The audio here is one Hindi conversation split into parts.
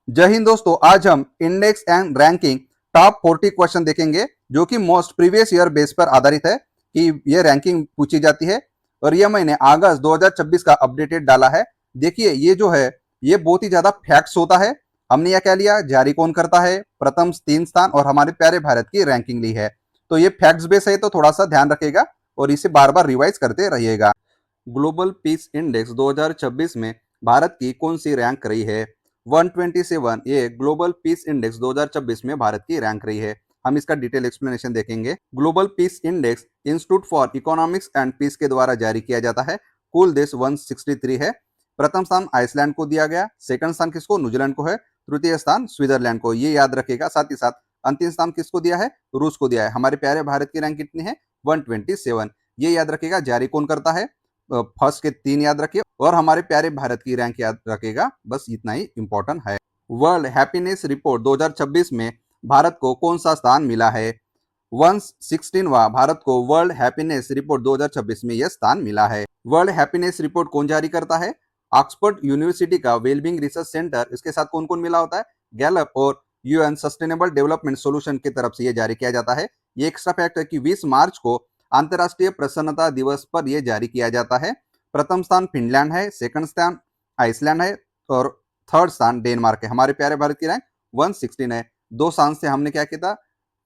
जय हिंद दोस्तों, आज हम index and ranking top 40 question देखेंगे जो कि मोस्ट प्रीवियस ईयर बेस पर आधारित है कि ये रैंकिंग पूछी जाती है। और ये मैंने अगस्त 2026 का अपडेटेड डाला है। देखिए ये जो है ये बहुत ही ज्यादा फैक्ट्स होता है। हमने यह क्या लिया, जारी कौन करता है, प्रथम 3 स्थान और हमारे प्यारे भारत की रैंकिंग ली है। तो ये फैक्ट्स बेस है तो थोड़ा सा ध्यान रखिएगा और इसे बार बार रिवाइज करते रहिएगा। ग्लोबल पीस इंडेक्स 2026 में भारत की कौन सी रैंक रही है? 127। ये ग्लोबल पीस इंडेक्स 2026 में भारत की रैंक रही है। हम इसका डिटेल एक्सप्लेनेशन देखेंगे। Global peace index institute for economics and peace के द्वारा जारी किया जाता है। कुल देश 163 है। प्रथम स्थान आइसलैंड को दिया गया, सेकंड स्थान किसको, न्यूजीलैंड को है, तृतीय स्थान स्विट्जरलैंड को, ये याद रखेगा। साथ ही साथ अंतिम स्थान किसको दिया है, रूस को दिया है। हमारे प्यारे भारत की रैंक कितनी है, 127। ये याद रखेगा। जारी कौन करता है, फर्स्ट के 3 याद रखिए और हमारे प्यारे भारत की रैंक याद रखेगा। बस इतना ही इंपॉर्टेंट है। वर्ल्ड हैप्पीनेस रिपोर्ट 2026 में भारत को कौन सा स्थान मिला है? 116वां भारत को वर्ल्ड हैप्पीनेस रिपोर्ट 2026 में यह स्थान मिला है। वर्ल्ड हैप्पीनेस रिपोर्ट कौन जारी करता है? ऑक्सफोर्ड यूनिवर्सिटी का वेलबींग रिसर्च सेंटर। इसके साथ कौन कौन मिला होता है? गैलप और यूएन सस्टेनेबल डेवलपमेंट सोल्यूशन की तरफ से यह जारी किया जाता है। ये एक्स्ट्रा फैक्ट है कि 20 मार्च को अंतर्राष्ट्रीय प्रसन्नता दिवस पर यह जारी किया जाता है। प्रथम स्थान फिनलैंड है, सेकंड स्थान आइसलैंड है और थर्ड स्थान डेनमार्क है। हमारे प्यारे भारत की रैंक 116 है। 2 स्थान से हमने क्या किया था,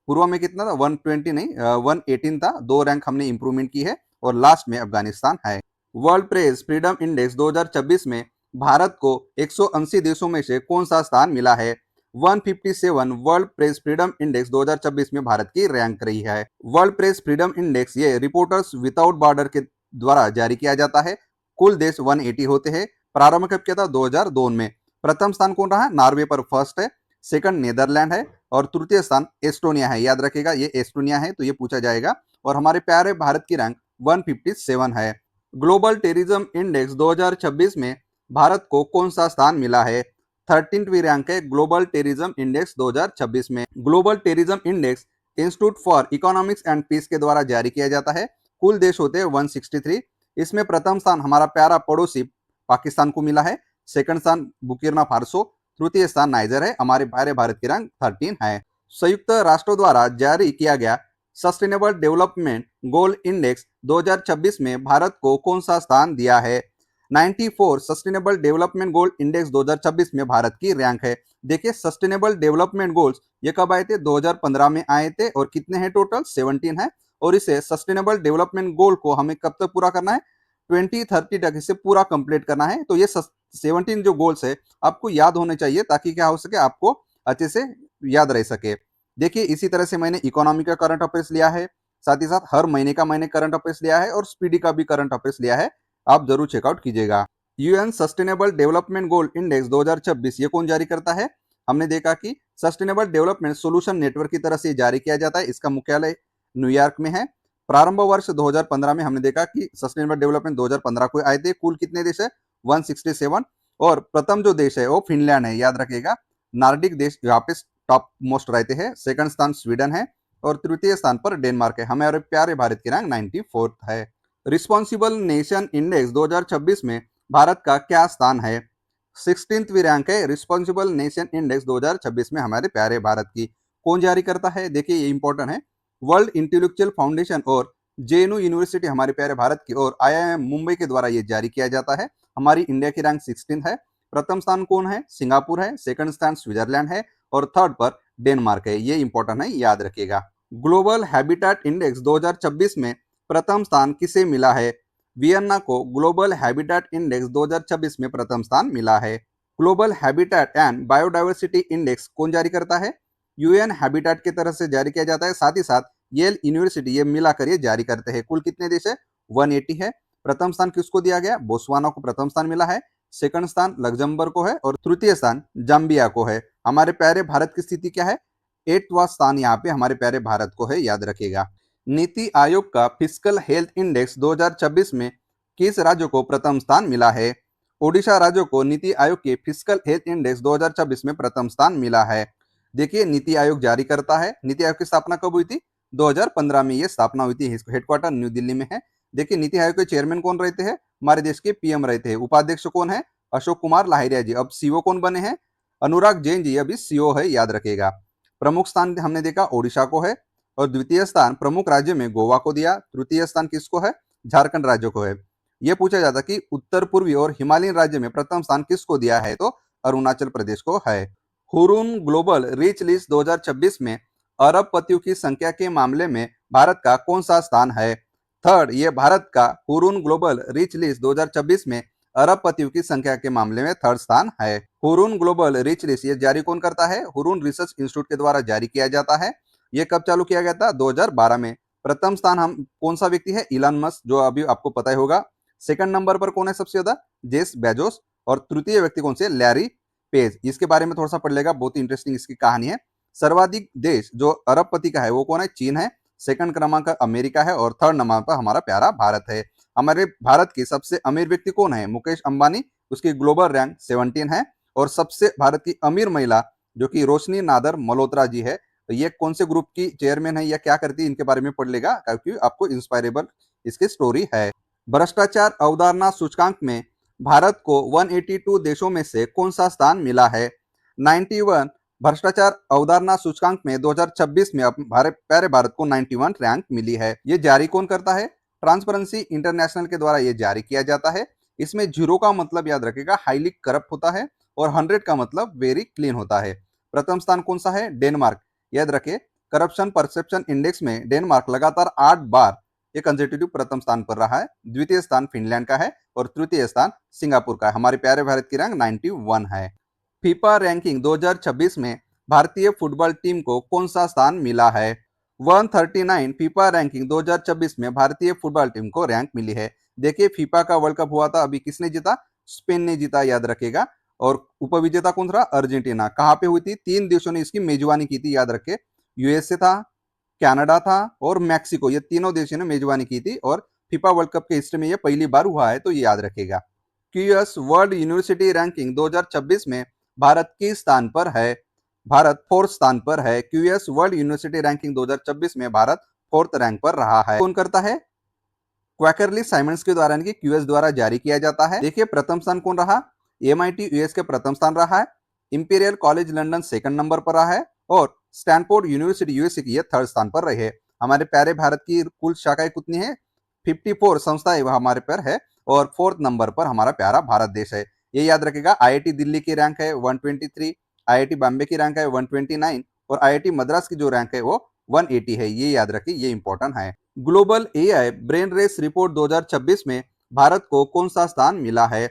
पूर्व में कितना था, 120 नहीं 118 था। 2 रैंक हमने इंप्रूवमेंट की है और लास्ट में अफगानिस्तान है। वर्ल्ड प्रेस फ्रीडम इंडेक्स 2026 में भारत को 180 देशों में से कौन सा स्थान मिला है? 157 वर्ल्ड प्रेस फ्रीडम इंडेक्स 2026 में भारत की रैंक रही है। वर्ल्ड प्रेस फ्रीडम इंडेक्स ये रिपोर्टर्स विदाउट बॉर्डर के द्वारा जारी किया जाता है। कुल देश 180 होते हैं। प्रारंभ कब किया था, 2002 में। प्रथम स्थान कौन रहा, नॉर्वे पर फर्स्ट है, सेकंड नीदरलैंड है और तृतीय स्थान एस्टोनिया है। याद रखेगा ये एस्टोनिया है तो ये पूछा जाएगा। और हमारे प्यारे भारत की रैंक 157 है। ग्लोबल टेररिज्म इंडेक्स 2026 में भारत को कौन सा स्थान मिला है? 13वीं रैंक है ग्लोबल टेररिज्म इंडेक्स 2026 में। Global terrorism index institute for economics and peace के द्वारा जारी किया जाता है। कुल देश होते हैं 163। इसमें प्रथम स्थान हमारा प्यारा पड़ोसी पाकिस्तान को मिला है, सेकंड स्थान बुकिरना फारसो, तृतीय स्थान नाइजर है। हमारे प्यारे भारत की रैंक 13 है। संयुक्त राष्ट्रों द्वारा जारी किया गया सस्टेनेबल डेवलपमेंट गोल इंडेक्स 2026 में भारत को कौन सा स्थान दिया है? 94 सस्टेनेबल डेवलपमेंट गोल इंडेक्स 2026 में भारत की रैंक है। देखिए सस्टेनेबल डेवलपमेंट गोल्स ये कब आए थे, 2015 में आए थे और कितने हैं टोटल, 17 है। और इसे सस्टेनेबल डेवलपमेंट गोल को हमें कब तक पूरा करना है, 2030 तक इसे पूरा कंप्लीट करना है। तो ये 17 जो गोल्स है आपको याद होने चाहिए ताकि क्या हो सके, आपको अच्छे से याद रह सके। देखिए इसी तरह से मैंने इकोनॉमी का करंट अफेयर्स लिया है, साथ ही साथ हर महीने का मैंने करंट अफेयर्स लिया है और स्पीडी का भी करंट अफेयर्स लिया है। आप जरूर चेकआउट कीजिएगा। UN sustainable development goal index 2026 ये कौन जारी करता है? हमने देखा कि सस्टेनेबल डेवलपमेंट सोल्यूशन नेटवर्क की तरफ से जारी किया जाता है। इसका मुख्यालय न्यूयॉर्क में है। प्रारंभ वर्ष 2015 में हमने देखा कि सस्टेनेबल डेवलपमेंट 2015 को आए थे। कुल कितने देश है, 167। और प्रथम जो देश है वो फिनलैंड है, याद रखिएगा। नार्डिक देश यहाँ पे टॉप मोस्ट रहते हैं। सेकंड स्थान स्वीडन है और तृतीय स्थान पर डेनमार्क है। हमारे प्यारे भारत की रैंक 94 है। रिस्पॉन्सिबल नेशन इंडेक्स 2026 में भारत का क्या स्थान है? 16वीं रैंक है रिस्पॉन्सिबल नेशन इंडेक्स 2026 में हमारे प्यारे भारत की। कौन जारी करता है, देखिए ये इंपॉर्टेंट है। वर्ल्ड इंटेलेक्चुअल फाउंडेशन और जेएनयू यूनिवर्सिटी हमारे प्यारे भारत की और आईआईएम मुंबई के द्वारा ये जारी किया जाता है। हमारी इंडिया की रैंक 16 है। प्रथम स्थान कौन है, सिंगापुर है, सेकंड स्थान स्विट्जरलैंड है और थर्ड पर डेनमार्क है। ये इंपॉर्टेंट है, याद रखिएगा। ग्लोबल हैबिटेट इंडेक्स 2026 में प्रथम स्थान किसे मिला है? वियन्ना को ग्लोबल हैबिटेट इंडेक्स 2026 में प्रथम स्थान मिला है। Global habitat and biodiversity index कौन जारी करता है? यूएन हैबिटेट की तरफ से जारी किया जाता है। साथ ही साथ येल यूनिवर्सिटी ये मिलाकर ये जारी करते हैं। कुल कितने देश है, 180 है। प्रथम स्थान किसको दिया गया, बोस्वाना को प्रथम स्थान मिला है, सेकंड स्थान लग्जमबर्ग को है और तृतीय स्थान जाम्बिया को है। हमारे प्यारे भारत की स्थिति क्या है, 8वां स्थान यहाँ पे हमारे प्यारे भारत को है, याद रखिएगा। नीति आयोग का फिजिकल हेल्थ इंडेक्स 2026 में किस राज्य को प्रथम स्थान मिला है? ओडिशा राज्य को नीति आयोग के फिजिकल हेल्थ इंडेक्स 2026 में प्रथम स्थान मिला है। देखिए नीति आयोग जारी करता है। नीति आयोग की स्थापना कब हुई थी, 2015 में ये स्थापना हुई थी। हेडक्वार्टर न्यू दिल्ली में है। देखिए नीति आयोग के चेयरमैन कौन रहते हैं, हमारे देश के पीएम रहते हैं। उपाध्यक्ष कौन है, अशोक कुमार लाहिरिया जी। अब सीओ कौन बने हैं, अनुराग जैन जी अभी सीओ है, याद रखेगा। प्रमुख स्थान हमने देखा ओडिशा को है, और द्वितीय स्थान प्रमुख राज्य में गोवा को दिया। तृतीय स्थान किसको है? झारखंड राज्य को है। यह पूछा जाता कि उत्तर पूर्वी और हिमालयन राज्य में प्रथम स्थान किसको दिया है, तो अरुणाचल प्रदेश को है। हुरून ग्लोबल रिच लिस्ट 2026 में अरबपतियों की संख्या के मामले में भारत का कौन सा स्थान है? थर्ड, ये भारत का हुरून ग्लोबल रिच लिस्ट 2026 में अरबपतियों की संख्या के मामले में थर्ड स्थान है। हुरून ग्लोबल रिच लिस्ट ये जारी कौन करता है? हुरून रिसर्च इंस्टीट्यूट के द्वारा जारी किया जाता है। ये कब चालू किया गया था? 2012 में। प्रथम स्थान हम कौन सा व्यक्ति है? इलॉन मस्क, जो अभी आपको पता ही होगा। सेकंड नंबर पर कौन है सबसे ज्यादा? Jeff Bezos. और तृतीय व्यक्ति कौन से? Larry page. इसके बारे में थोड़ा सा पढ़ लेगा, बहुत ही इंटरेस्टिंग इसकी कहानी है। सर्वाधिक देश जो अरबपति का है वो कौन है? चीन है। सेकंड क्रमांक अमेरिका है, और थर्ड नंबर पर हमारा प्यारा भारत है। हमारे भारत की सबसे अमीर व्यक्ति कौन है? मुकेश अंबानी। उसकी ग्लोबल रैंक 17 है। और सबसे भारत की अमीर महिला जो कि रोशनी नादर मल्होत्रा जी है, तो ये कौन से ग्रुप की चेयरमैन है या क्या करती है, इनके बारे में पढ़ लेगा, क्योंकि आपको इंस्पायरेबल इसकी स्टोरी है। भ्रष्टाचार अवधारणा सूचकांक में भारत को 182 देशों में से कौन सा स्थान मिला है? 91। भ्रष्टाचार अवधारणा सूचकांक में 2026 में प्यारे भारत को 91 रैंक मिली है। ये जारी कौन करता है? ट्रांसपेरेंसी इंटरनेशनल के द्वारा ये जारी किया जाता है। इसमें 0 का मतलब याद रखेगा हाईली करप्ट होता है, और 100 का मतलब वेरी क्लीन होता है। प्रथम स्थान कौन सा है? डेनमार्क। याद रखे, करप्शन परसेप्शन इंडेक्स में डेनमार्क लगातार 8 बार ये कंसेक्यूटिव प्रथम स्थान पर रहा है। द्वितीय स्थान फिनलैंड का है, और तृतीय स्थान सिंगापुर का है। हमारे प्यारे भारत की रैंक 91 है। फीफा रैंकिंग 2026 में भारतीय फुटबॉल टीम को कौन सा स्थान मिला है? 139 फीफा रैंकिंग 2026 में भारतीय फुटबॉल टीम को रैंक मिली है। देखिए, फीफा का वर्ल्ड कप हुआ था, अभी किसने जीता? स्पेन ने जीता, याद रखेगा। और उपविजेता कौन था? अर्जेंटीना। कहाँ पे हुई थी? 3 देशों ने इसकी मेजबानी की थी, याद रखे। यूएसए था, कनाडा था, और मैक्सिको। ये तीनों देशों ने मेजबानी की थी, और फीफा वर्ल्ड कप के हिस्ट्री में ये पहली बार हुआ है, तो ये याद रखेगा। क्यूएस वर्ल्ड यूनिवर्सिटी रैंकिंग 2026 में भारत किस स्थान पर है? भारत 4th स्थान पर है। क्यूएस वर्ल्ड यूनिवर्सिटी रैंकिंग 2026 में भारत 4th रैंक पर रहा है। कौन करता है? क्वैकरली साइमंड्स के द्वारा, यानी कि क्यूएस द्वारा जारी किया जाता है। देखिए, प्रथम स्थान कौन रहा? एमआईटी यूएस के प्रथम स्थान रहा है। Imperial college London second number पर रहा है, और स्टैनफोर्ड यूनिवर्सिटी यूएसए की ये थर्ड स्थान पर रहे। हमारे प्यारे भारत की कुल शाखाएं कितनी है? 54 संस्थाएं हमारे पर है, और 4th नंबर पर हमारा प्यारा भारत देश है। ये याद रखेगा। आईआईटी दिल्ली की रैंक है 123, आईआईटी बॉम्बे की रैंक है 129, और आईआईटी मद्रास की जो रैंक है वो 180 है। ये याद रखिए, ये इंपॉर्टेंट है। Global AI brain race report 2026 में भारत को कौन सा स्थान मिला है?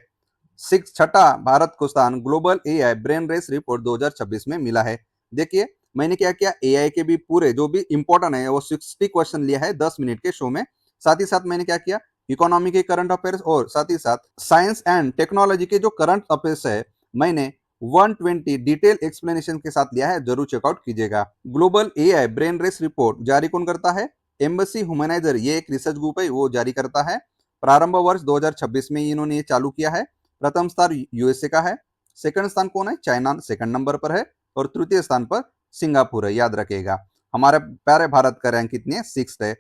छठा भारत को स्थान global AI brain race report 2026 में मिला है। देखिए, मैंने क्या किया, एआई के भी पूरे जो भी इंपॉर्टेंट है वो 60 क्वेश्चन लिया है 10 मिनट के शो में। साथ ही साथ मैंने क्या किया, इकोनॉमी के करंट अफेयर्स और साथ ही साथ साइंस एंड टेक्नोलॉजी के जो करंट अफेयर्स है, मैंने 120 डिटेल एक्सप्लेनेशन के साथ लिया है, जरूर चेकआउट कीजिएगा। Global AI brain race report जारी कौन करता है? एम्बेसी ह्यूमनाइजर, ये एक रिसर्च ग्रुप है, वो जारी करता है। प्रारंभ वर्ष 2026 में इन्होंने ये चालू किया है। प्रथम स्थान यूएसए का है। सेकंड स्थान कौन है? चाइना सेकंड नंबर पर है, और तृतीय स्थान पर सिंगापुर है, याद रखेगा। हमारे प्यारे भारत का रैंक कितनी है? 6th है।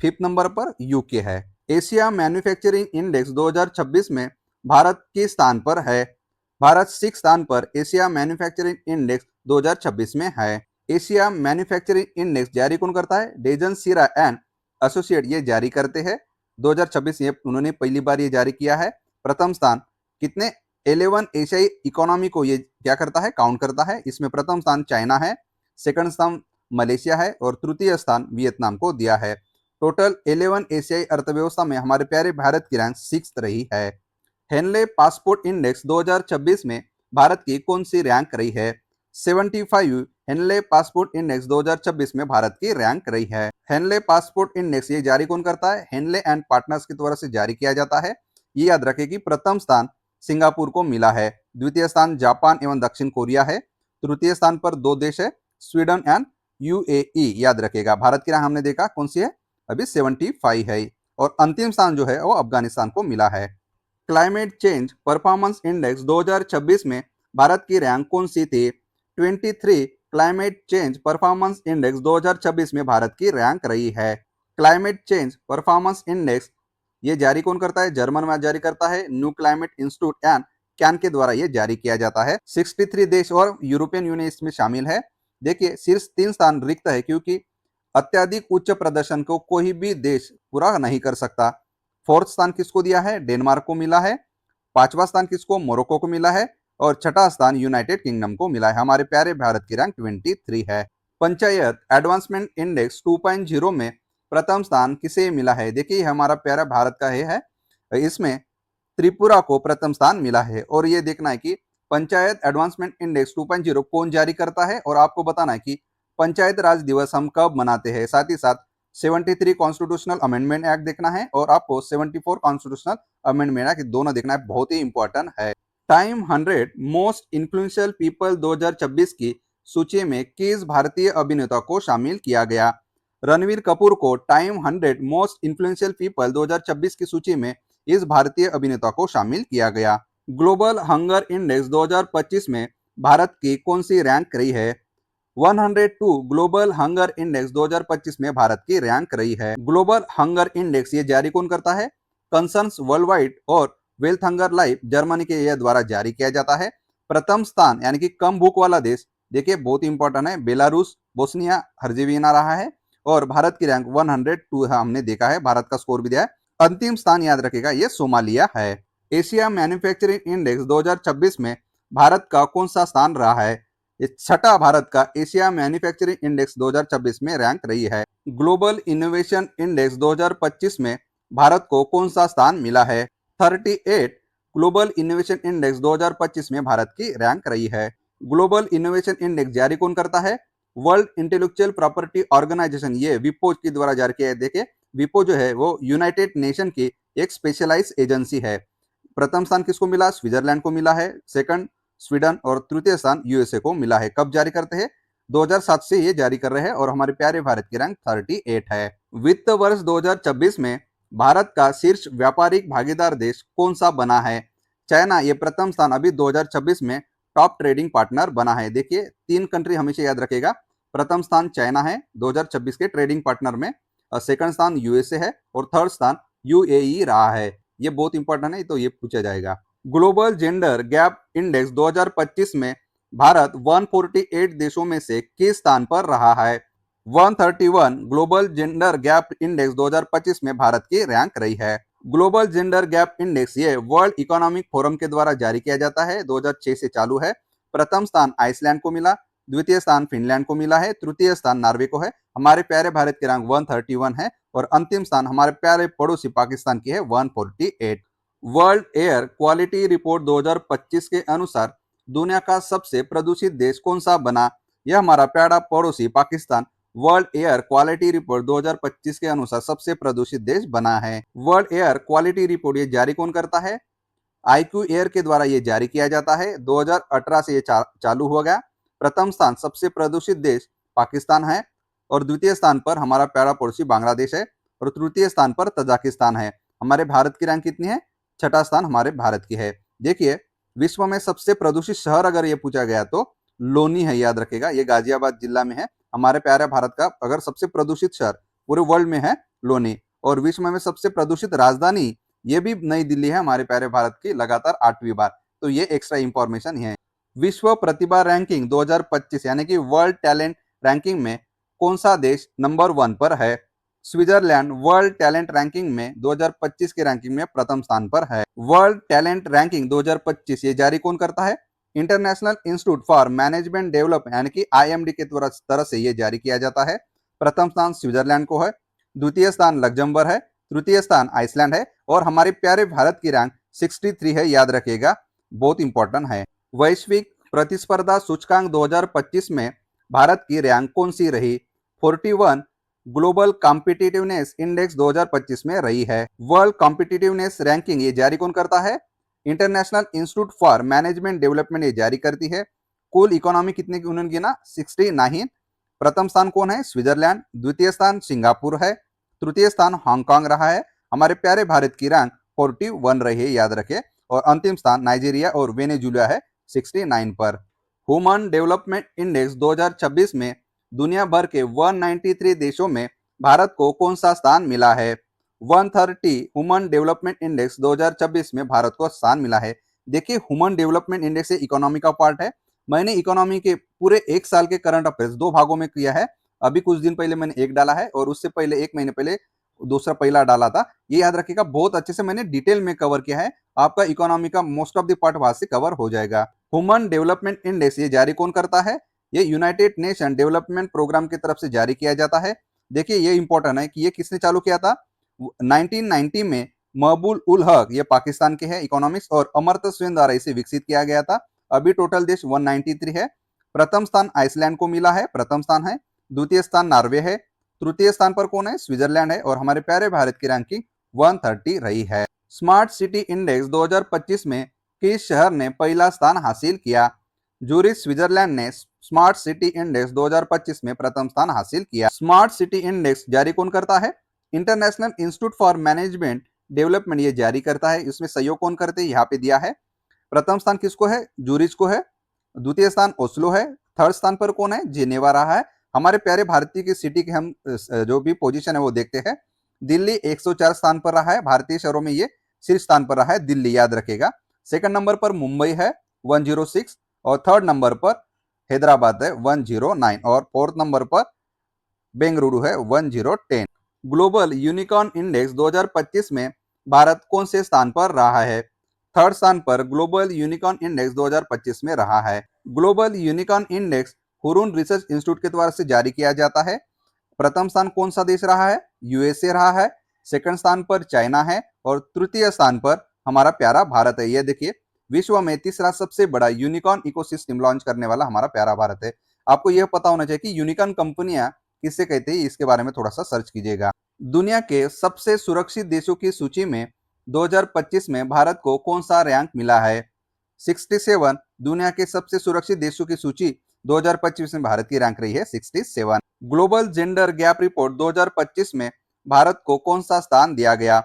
5th नंबर पर यूके है। एशिया मैन्युफैक्चरिंग इंडेक्स 2026 में भारत किस स्थान पर है? भारत 6th स्थान पर एशिया मैन्युफैक्चरिंग इंडेक्स 2026 में है। एशिया मैन्युफैक्चरिंग इंडेक्स जारी कौन करता है? डेजन सीरा एंड एसोसिएट ये जारी करते हैं। 2026 ये उन्होंने पहली बार ये जारी किया है। प्रथम स्थान कितने? 11 एशियाई इकोनॉमी को ये क्या करता है? काउंट करता है। इसमें प्रथम स्थान चाइना है, सेकंड स्थान मलेशिया है, और तृतीय स्थान वियतनाम को दिया है। टोटल 11 एशियाई अर्थव्यवस्था में हमारे प्यारे भारत की रैंक 6th रही है। हेनले पासपोर्ट इंडेक्स 2026 में भारत की कौन सी रैंक रही है? 75 हेनले पासपोर्ट इंडेक्स 2026 में भारत की रैंक रही है। हेनले पासपोर्ट इंडेक्स ये जारी कौन करता है? हेनले एंड पार्टनर्स की द्वारा से जारी किया जाता है। ये याद रखें कि प्रथम स्थान सिंगापुर को मिला है, द्वितीय स्थान जापान एवं दक्षिण कोरिया है, तृतीय स्थान पर 2 देश है, स्वीडन एंड यूएई। याद रखेगा। भारत की रैंक हमने देखा कौन सी है? अभी 75 है, और अंतिम स्थान जो है वो अफगानिस्तान को मिला है। क्लाइमेट चेंज परफॉर्मेंस इंडेक्स 2026 में भारत की रैंक कौन सी थी? 23 क्लाइमेट चेंज परफॉर्मेंस इंडेक्स 2026 में भारत की रैंक रही है। क्लाइमेट चेंज परफॉर्मेंस इंडेक्स ये जारी कौन करता है? जर्मन में जारी करता है new climate institute and can के द्वारा ये जारी किया जाता है। 63 देश और यूरोपियन यूनियन इसमें शामिल है। देखिए शीर्ष 3 स्थान रिक्त है क्योंकि अत्यधिक उच्च प्रदर्शन को कोई भी देश पूरा नहीं कर सकता। 4th स्थान किसको दिया है? डेनमार्क को मिला है। 5वां स्थान किसको? मोरक्को को मिला है। और 6ठा स्थान यूनाइटेड किंगडम को मिला है। हमारे प्यारे भारत की रैंक 23 है। पंचायत एडवांसमेंट इंडेक्स 2.0 में प्रथम स्थान किसे मिला है? देखिए हमारा प्यारा भारत का है। इसमें त्रिपुरा को प्रथम स्थान मिला है। और ये देखना है कि पंचायत एडवांसमेंट इंडेक्स 2.0 कौन जारी करता है और आपको बताना है कि पंचायत राज दिवस हम कब मनाते हैं। साथ ही साथ 73 कॉन्स्टिट्यूशनल अमेंडमेंट एक्ट देखना है और आपको 74 कॉन्स्टिट्यूशनल अमेंडमेंट एक्ट दोनों देखना है, बहुत ही इंपॉर्टेंट है। टाइम 100 मोस्ट इन्फ्लुएंशियल पीपल 2026 की सूची में किस भारतीय अभिनेता को शामिल किया गया? रणवीर कपूर को टाइम 100 मोस्ट इन्फ्लुएंशियल पीपल 2026 की सूची में इस भारतीय अभिनेता को शामिल किया गया। ग्लोबल हंगर इंडेक्स 2025 में भारत की कौन सी रैंक रही है? 102 ग्लोबल हंगर इंडेक्स 2025 में भारत की रैंक रही है। ग्लोबल हंगर इंडेक्स ये जारी कौन करता है? कंसर्न्स वर्ल्ड वाइड और वेल्थ हंगर लाइफ जर्मनी के ये द्वारा जारी किया जाता है। प्रथम स्थान यानी कि कम भूख वाला देश, देखिए बहुत इंपॉर्टेंट है, बेलारूस बोस्निया हर्जेविना रहा है और भारत की रैंक 102 है, हमने देखा है, भारत का स्कोर भी दिया है। अंतिम स्थान याद रखेगा ये सोमालिया है। एशिया मैन्युफैक्चरिंग इंडेक्स 2026 में भारत का कौन सा स्थान रहा है? ये 6ठा भारत का एशिया मैन्युफैक्चरिंग इंडेक्स 2026 में रैंक रही है। ग्लोबल इनोवेशन इंडेक्स 2025 में भारत को कौन सा स्थान मिला है? 38 ग्लोबल इनोवेशन इंडेक्स 2025 में भारत की रैंक रही है। ग्लोबल इनोवेशन इंडेक्स जारी कौन करता है? वर्ल्ड इंटेलेक्चुअल प्रॉपर्टी ऑर्गेनाइजेशन, ये विपो के द्वारा जारी किया है। देखिए विपो जो है वो यूनाइटेड नेशन की एक स्पेशलाइज एजेंसी है। प्रथम स्थान किसको मिला? स्विट्जरलैंड को मिला है। सेकंड स्वीडन और तृतीय स्थान यूएसए को मिला है। कब जारी करते हैं? 2007 से ये जारी कर रहे हैं और हमारे प्यारे भारत की रैंक 38 है। वित्त वर्ष 2026 में भारत का शीर्ष व्यापारिक भागीदार देश कौन सा बना है? चाइना ये प्रथम स्थान अभी 2026 में टॉप ट्रेडिंग पार्टनर बना है। देखिए 3 कंट्री हमेशा याद रखेगा, प्रथम स्थान चाइना है 2026 के ट्रेडिंग पार्टनर में, सेकंड स्थान यूएसए है और थर्ड स्थान यूएई रहा है। ये बहुत इंपॉर्टेंट है, तो ये पूछा जाएगा। ग्लोबल जेंडर गैप इंडेक्स 2025 में भारत 148 देशों में से किस स्थान पर रहा है? 131 ग्लोबल जेंडर गैप इंडेक्स 2025 में भारत की रैंक रही है। ग्लोबल जेंडर गैप इंडेक्स ये वर्ल्ड इकोनॉमिक फोरम के द्वारा जारी किया जाता है, 2006 से चालू है। प्रथम स्थान आइसलैंड को मिला, द्वितीय स्थान फिनलैंड को मिला है, तृतीय स्थान नॉर्वे को है। हमारे प्यारे भारत की रैंक 131 है और अंतिम स्थान हमारे प्यारे पड़ोसी पाकिस्तान की है 148। वर्ल्ड एयर क्वालिटी रिपोर्ट 2025 के अनुसार दुनिया का सबसे प्रदूषित देश कौन सा बना? यह हमारा प्यारा पड़ोसी Pakistan world air quality report 2025 के अनुसार सबसे प्रदूषित देश बना है। वर्ल्ड एयर क्वालिटी रिपोर्ट ये जारी कौन करता है? आईक्यू एयर के द्वारा ये जारी किया जाता है। 2018 से ये चालू हो गया। प्रथम स्थान सबसे प्रदूषित देश पाकिस्तान है और द्वितीय स्थान पर हमारा प्यारा पड़ोसी बांग्लादेश है और तृतीय स्थान पर तजाकिस्तान है। हमारे भारत की रैंक कितनी है? 6ठा स्थान हमारे भारत की है। देखिए विश्व में सबसे प्रदूषित शहर अगर ये पूछा गया तो लोनी है, याद रखेगा, ये गाजियाबाद जिला में है। हमारे प्यारे भारत का अगर सबसे प्रदूषित शहर पूरे वर्ल्ड में है लोनी। और विश्व में सबसे प्रदूषित राजधानी ये भी नई दिल्ली है हमारे प्यारे भारत की, लगातार 8वीं बार। तो ये एक्स्ट्रा इंफॉर्मेशन है। विश्व प्रतिभा रैंकिंग 2025 यानी कि वर्ल्ड टैलेंट रैंकिंग में कौन सा देश नंबर 1 पर है? स्विट्जरलैंड वर्ल्ड टैलेंट रैंकिंग में 2025 के रैंकिंग में प्रथम स्थान पर है। वर्ल्ड टैलेंट रैंकिंग 2025 ये जारी कौन करता है? International institute for management development यानी कि आईएमडी के तरफ से ये जारी किया जाता है। प्रथम स्थान स्विट्जरलैंड को है, द्वितीय स्थान लग्जमबर्ग है, तृतीय स्थान आइसलैंड है और हमारे प्यारे भारत की रैंक 63 है, याद रखिएगा, बहुत इंपॉर्टेंट है। वैश्विक प्रतिस्पर्धा सूचकांक 2025 में भारत की रैंक कौन सी रही? 41 ग्लोबल कॉम्पिटिटिवनेस इंडेक्स 2025 में रही है। वर्ल्ड कॉम्पिटिटिवनेस रैंकिंग ये जारी कौन करता है? International institute for management development ये जारी करती है। कुल इकोनॉमी कितने की उन्होंने गिना? 69। प्रथम स्थान कौन है? स्विट्जरलैंड, द्वितीय स्थान सिंगापुर है, तृतीय स्थान हांगकांग रहा है। हमारे प्यारे भारत की रैंक 41 रही है, याद रखें। और अंतिम स्थान नाइजीरिया और वेनेजुला है 69 पर। ह्यूमन डेवलपमेंट इंडेक्स 2026 में दुनिया भर के 193 देशों में भारत को कौन सा स्थान मिला है? 130 ह्यूमन डेवलपमेंट इंडेक्स 2026 में भारत को स्थान मिला है। देखिए ह्यूमन डेवलपमेंट इंडेक्स इकोनॉमी का पार्ट है। मैंने इकोनॉमी के पूरे एक साल के करंट अफेयर्स दो भागों में किया है। अभी कुछ दिन पहले मैंने एक डाला है और उससे पहले एक महीने पहले दूसरा पहला डाला था। ये याद रखिएगा, बहुत अच्छे से मैंने डिटेल में कवर किया है। आपका इकोनॉमी का मोस्ट ऑफ द पार्ट वहां से कवर हो जाएगा। ह्यूमन डेवलपमेंट इंडेक्स ये जारी कौन करता है? ये यूनाइटेड नेशन डेवलपमेंट प्रोग्राम की तरफ से जारी किया जाता है। देखिए ये इंपॉर्टेंट है कि ये किसने चालू किया था। 1990 में महबूब उल हक, ये पाकिस्तान के हैं इकोनॉमिक्स, और अमर्त्य सेन द्वारा इसे विकसित किया गया था। अभी टोटल देश 193 है। प्रथम स्थान आइसलैंड को मिला है, प्रथम स्थान है। द्वितीय स्थान नॉर्वे है। तृतीय स्थान पर कौन है? स्विट्जरलैंड है। और हमारे प्यारे भारत की रैंकिंग 130 रही है। स्मार्ट सिटी इंडेक्स 2025 में किस शहर ने पहला स्थान हासिल किया? जूरिच स्विट्जरलैंड ने स्मार्ट सिटी इंडेक्स 2025 में प्रथम स्थान हासिल किया। स्मार्ट सिटी इंडेक्स जारी कौन करता है? International institute for management development ये जारी करता है। इसमें सहयोग कौन करते हैं? यहाँ पे दिया है। प्रथम स्थान किसको है? जूरिच को है। द्वितीय स्थान ओस्लो है। थर्ड स्थान पर कौन है? जिनेवा रहा है। हमारे प्यारे भारतीय की सिटी के हम जो भी पोजीशन है वो देखते हैं। दिल्ली 104 स्थान पर रहा है। भारतीय शहरों में ये शीर्ष स्थान पर रहा है, दिल्ली याद रखेगा। सेकंड नंबर पर मुंबई है 106, और थर्ड नंबर पर हैदराबाद है 109, और फोर्थ नंबर पर बेंगलुरु है 1010। ग्लोबल यूनिकॉर्न इंडेक्स 2025 में भारत कौन से स्थान पर रहा है? थर्ड स्थान पर ग्लोबल यूनिकॉर्न इंडेक्स 2025 में रहा है। Global unicorn index Hurun research institute के द्वारा से जारी किया जाता है। प्रथम स्थान कौन सा देश रहा है? यूएसए रहा है। सेकंड स्थान पर चाइना है, और तृतीय स्थान पर हमारा प्यारा भारत है। ये देखिए, विश्व में तीसरा सबसे बड़ा यूनिकॉर्न इकोसिस्टम लॉन्च करने वाला हमारा प्यारा भारत है। आपको यह पता होना चाहिए कि यूनिकॉर्न कंपनियां किससे कहते हैं, इसके बारे में थोड़ा सा सर्च कीजिएगा। दुनिया के सबसे सुरक्षित देशों की सूची में 2025 में भारत को कौन सा रैंक मिला है? 67। दुनिया के सबसे सुरक्षित देशों की सूची 2025 में भारत की रैंक रही है 67। ग्लोबल जेंडर गैप रिपोर्ट 2025 में भारत को कौन सा स्थान दिया गया?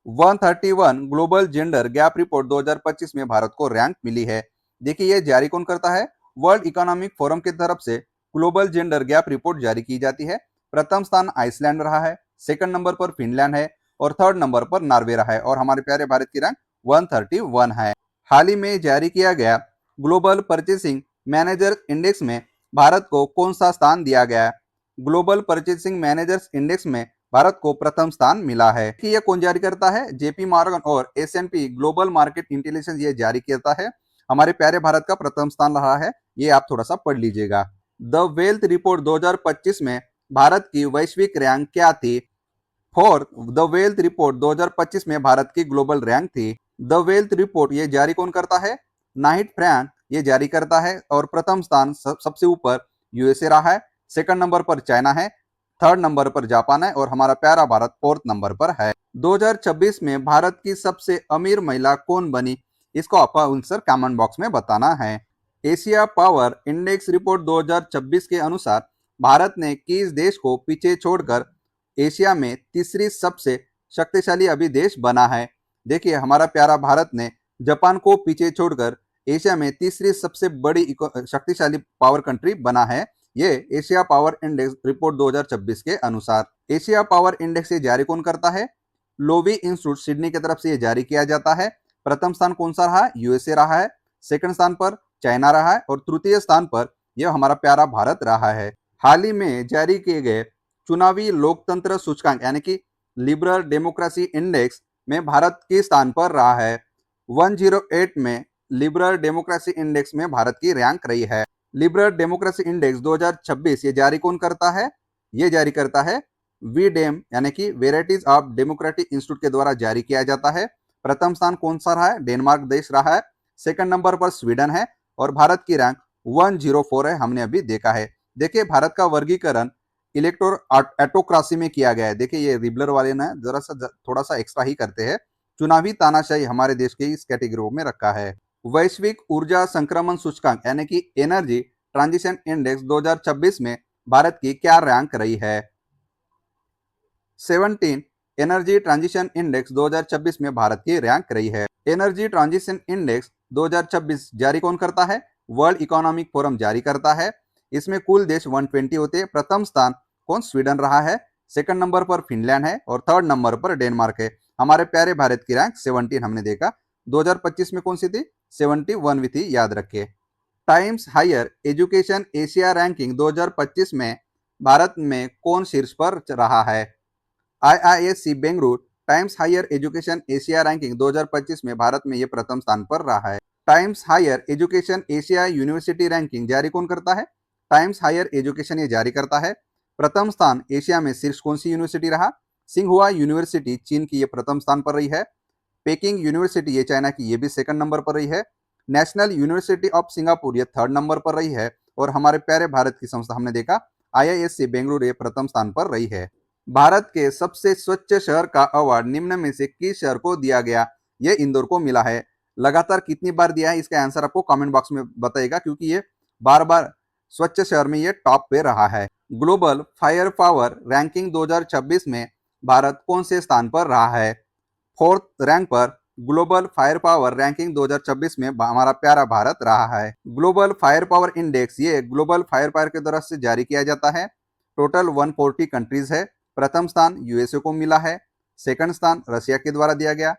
131 ग्लोबल जेंडर गैप रिपोर्ट 2025 में भारत को रैंक मिली है। देखिए ये जारी कौन करता है? वर्ल्ड इकोनॉमिक फोरम की तरफ से ग्लोबल जेंडर गैप रिपोर्ट जारी की जाती है। प्रथम स्थान आइसलैंड रहा है, सेकंड नंबर पर फिनलैंड है, और थर्ड नंबर पर नॉर्वे रहा है, और हमारे प्यारे भारत की रैंक 131 है। हाल ही में जारी किया गया ग्लोबल परचेसिंग मैनेजर इंडेक्स में भारत को कौन सा स्थान दिया गया? ग्लोबल परचेसिंग मैनेजर्स इंडेक्स में भारत को प्रथम स्थान मिला है। कि यह कौन जारी करता है? जेपी मॉर्गन और एस&पी ग्लोबल मार्केट इंटेलिजेंस ये जारी करता है। हमारे प्यारे भारत का प्रथम स्थान रहा है, ये आप थोड़ा सा पढ़ लीजिएगा। द वेल्थ रिपोर्ट 2025 में भारत की वैश्विक रैंक क्या थी? फोर्थ, द वेल्थ रिपोर्ट 2025 में भारत की ग्लोबल रैंक थी। द वेल्थ रिपोर्ट ये जारी कौन करता है? नाइट फ्रैंक ये जारी करता है, और प्रथम स्थान सबसे ऊपर यूएसए रहा है, सेकंड नंबर पर चाइना है, थर्ड नंबर पर जापान है, और हमारा प्यारा भारत फोर्थ नंबर पर है। 2026 में भारत की सबसे अमीर महिला कौन बनी? इसको आप आंसर कमेंट बॉक्स में बताना है। एशिया पावर इंडेक्स रिपोर्ट 2026 के अनुसार भारत ने किस देश को पीछे छोड़कर एशिया में तीसरी सबसे शक्तिशाली अभी देश बना है? देखिए हमारा प्यारा भारत ने जापान को पीछे छोड़कर एशिया में तीसरी सबसे बड़ी शक्तिशाली पावर कंट्री बना है। ये एशिया पावर इंडेक्स रिपोर्ट 2026 के अनुसार। एशिया पावर इंडेक्स ये जारी कौन करता है? लोवी इंस्टीट्यूट सिडनी की तरफ से ये जारी किया जाता है। प्रथम स्थान कौन सा रहा? यूएसए रहा है, सेकंड स्थान पर चाइना रहा है, और तृतीय स्थान पर यह हमारा प्यारा भारत रहा है। हाल ही में जारी किए गए चुनावी लोकतंत्र सूचकांक यानी कि लिबरल डेमोक्रेसी इंडेक्स में भारत के स्थान पर रहा है। 108 में लिबरल डेमोक्रेसी इंडेक्स में भारत की रैंक रही है। लिबरल डेमोक्रेसी इंडेक्स 2026 ये जारी कौन करता है? ये जारी करता है वीडेम यानी कि वेराइटीज ऑफ डेमोक्रेटिक इंस्टीट्यूट के द्वारा जारी किया जाता है। प्रथम स्थान कौन सा रहा है? डेनमार्क देश रहा है, सेकंड नंबर पर स्वीडन है, और भारत की रैंक 104 है, हमने अभी देखा है। देखिए भारत का वर्गीकरण इलेक्टोक्रेसी में किया गया है। देखिए ये रिबलर वाले ने जरा सा थोड़ा सा एक्स्ट्रा ही करते हैं, चुनावी तानाशाही हमारे देश के इस कैटेगरी में रखा है। वैश्विक ऊर्जा संक्रमण सूचकांक यानी कि एनर्जी ट्रांजिशन इंडेक्स 2026 में भारत की क्या रैंक रही है? 17 एनर्जी ट्रांजिशन इंडेक्स 2026 में भारत की रैंक रही है। एनर्जी ट्रांजिशन इंडेक्स 2026 जारी कौन करता है? वर्ल्ड इकोनॉमिक फोरम जारी करता है। इसमें कुल देश 120 होते हैं। प्रथम स्थान कौन? स्वीडन रहा है, सेकंड नंबर पर फिनलैंड है, और थर्ड नंबर पर डेनमार्क है। हमारे प्यारे भारत की रैंक 17 हमने देखा। 2025 में कौन सी थी? 71वीं थी, याद रखिए। Times Higher Education Asia ranking 2025 में भारत में कौन शीर्ष पर रहा है? IISc Bengaluru Times Higher Education Asia ranking 2025 में भारत में ये प्रथम स्थान पर रहा है। Times Higher Education Asia University ranking जारी कौन करता है? टाइम्स हायर एजुकेशन ये जारी करता है। प्रथम स्थान एशिया में शीर्ष कौन सी यूनिवर्सिटी रहा? सिंघुआ यूनिवर्सिटी चीन की ये प्रथम स्थान पर रही है। पेकिंग यूनिवर्सिटी ये चाइना की ये भी सेकंड नंबर पर रही है। नेशनल यूनिवर्सिटी ऑफ सिंगापुर ये थर्ड नंबर पर रही है। और हमारे प्यारे भारत की संस्था हमने देखा आईआईएससी बेंगलुरु ये प्रथम स्थान पर रही है। भारत के सबसे स्वच्छ शहर का अवार्ड निम्न में से किस शहर को दिया गया? ये इंदौर को मिला है। लगातार कितनी बार दिया है, इसका आंसर आपको कमेंट बॉक्स में बताइएगा, क्योंकि ये बार बार स्वच्छ शहर में ये टॉप पे रहा है। ग्लोबल फायर पावर रैंकिंग 2026 में भारत कौन से स्थान पर रहा है? फोर्थ रैंक पर ग्लोबल फायर पावर रैंकिंग 2026 में हमारा प्यारा भारत रहा है। ग्लोबल फायर पावर इंडेक्स ये ग्लोबल फायर पावर के तरफ से जारी किया जाता है। टोटल 140 कंट्रीज है। प्रथम स्थान यूएसए को मिला है। सेकंड स्थान रशिया के द्वारा दिया गया।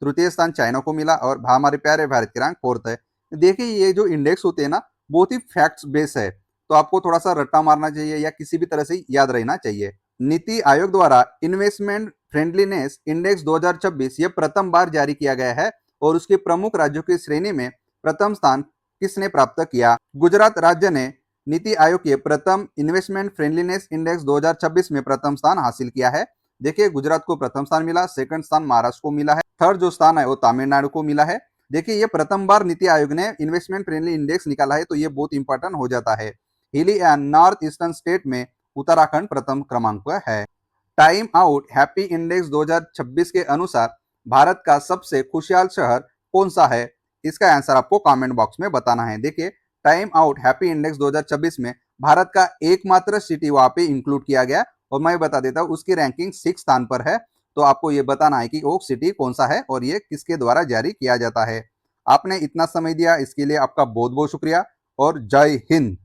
तृतीय स्थान चाइना को मिला और हमारे प्यारे भारत की रैंक फोर्थ है। देखिए ये जो इंडेक्स होते हैं ना, बहुत ही फैक्ट्स बेस है, तो आपको थोड़ा सा रट्टा मारना चाहिए या किसी भी तरह से याद रहना चाहिए। नीति आयोग द्वारा इन्वेस्टमेंट फ्रेंडलीनेस इंडेक्स 2026 ये प्रथम बार जारी किया गया है और उसके प्रमुख राज्यों की श्रेणी में प्रथम स्थान किसने प्राप्त किया? गुजरात राज्य ने नीति आयोग के प्रथम इन्वेस्टमेंट फ्रेंडलीनेस इंडेक्स 2026 में प्रथम स्थान हासिल किया है। देखिए गुजरात को प्रथम स्थान मिला, सेकंड स्थान महाराष्ट्र को मिला है, थर्ड जो स्थान है वो तमिलनाडु को मिला है। देखिए ये प्रथम बार नीति आयोग ने इन्वेस्टमेंट फ्रेंडली इंडेक्स निकाला है, तो ये बहुत इंपॉर्टेंट हो जाता है। हिली एंड नॉर्थ ईस्टर्न स्टेट में उत्तराखंड प्रथम क्रमांक पर है। टाइम आउट हैप्पी इंडेक्स 2026 के अनुसार भारत का सबसे खुशहाल शहर कौन सा है? इसका आंसर आपको कमेंट बॉक्स में बताना है। देखिए टाइम आउट हैप्पी इंडेक्स 2026 में भारत का एकमात्र सिटी वहां पे इंक्लूड किया गया और मैं बता देता हूँ उसकी रैंकिंग 6 स्थान पर है। तो आपको ये बताना है कि वो सिटी कौन सा है और ये किसके द्वारा जारी किया जाता है। आपने इतना समय दिया इसके लिए आपका बहुत बहुत शुक्रिया और जय हिंद।